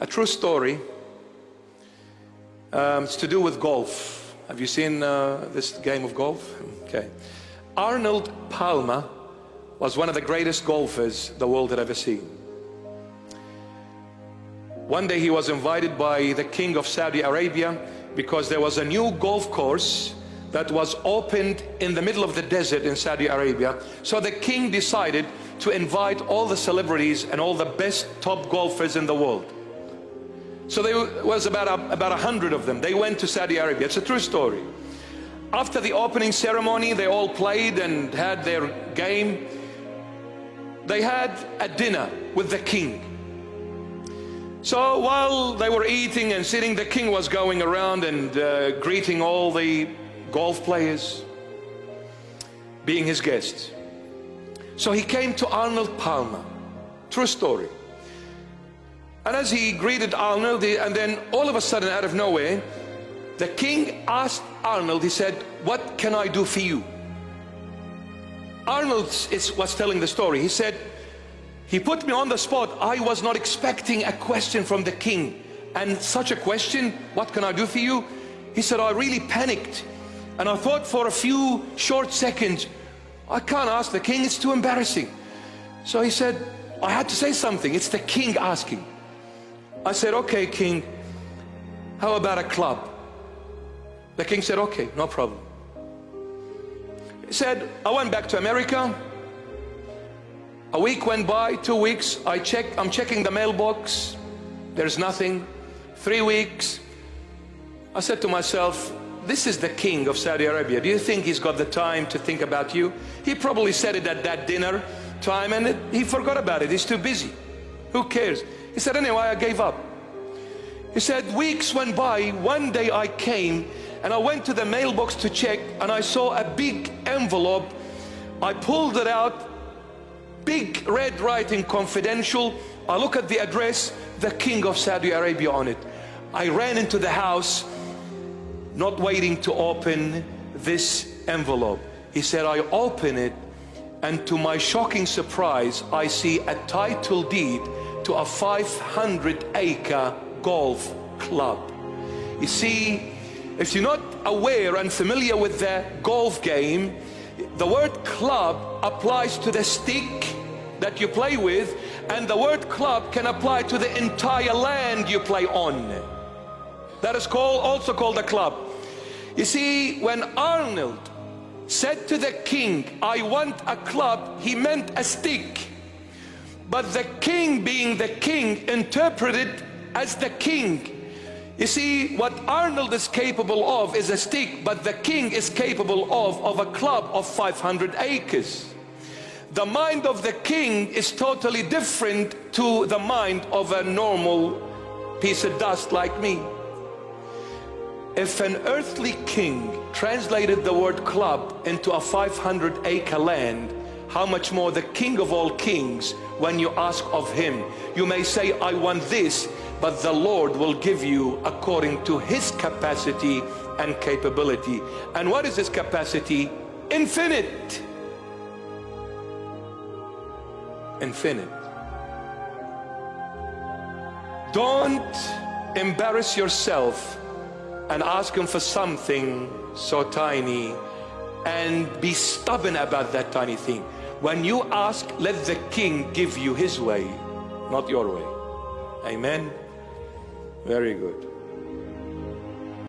A true story. It's to do with golf. Have you seen this game of golf? Okay. Arnold Palmer was one of the greatest golfers the world had ever seen. One day he was invited by the king of Saudi Arabia because there was a new golf course that was opened in the middle of the desert in Saudi Arabia. So the king decided to invite all the celebrities and all the best top golfers in the world. So there was about 100 of them. They went to Saudi Arabia. It's a true story. After the opening ceremony, they all played and had their game. They had a dinner with the king. So while they were eating and sitting, the king was going around and greeting all the golf players, being his guests. So he came to Arnold Palmer. True story. And as he greeted Arnold, and then all of a sudden, out of nowhere, the king asked Arnold, he said, "What can I do for you?" Arnold was telling the story. He said, "He put me on the spot. I was not expecting a question from the king. And such a question, what can I do for you?" He said, "I really panicked. And I thought for a few short seconds, I can't ask the king, it's too embarrassing." So he said, I had to say something. It's the king asking. I said, "Okay, king, how about a club?" The king said, "Okay, no problem." He said, "I went back to America. A week went by, 2 weeks. I'm checking the mailbox. There's nothing. 3 weeks. I said to myself, this is the king of Saudi Arabia. Do you think he's got the time to think about you? He probably said it at that dinner time and he forgot about it. He's too busy. Who cares?" He said, "Anyway, I gave up." He said, "Weeks went by. One day I came and I went to the mailbox to check and I saw a big envelope. I pulled it out, big red writing, confidential. I look at the address, the king of Saudi Arabia on it. I ran into the house, not waiting to open this envelope." He said, "I open it and to my shocking surprise, I see a title deed to a 500-acre golf club." You see, if you're not aware and familiar with the golf game, the word club applies to the stick that you play with, and the word club can apply to the entire land you play on. That is also called a club. You see, when Arnold said to the king, "I want a club," he meant a stick. But the king, being the king, interpreted as the king. You see, what Arnold is capable of is a stick, but the king is capable of a club of 500 acres. The mind of the king is totally different to the mind of a normal piece of dust like me. If an earthly king translated the word club into a 500-acre land, how much more the king of all kings, when you ask of him, you may say, "I want this," but the Lord will give you according to his capacity and capability. And what is his capacity? Infinite. Infinite. Don't embarrass yourself and ask him for something so tiny and be stubborn about that tiny thing. When you ask, let the king give you his way, not your way. Amen. Very good.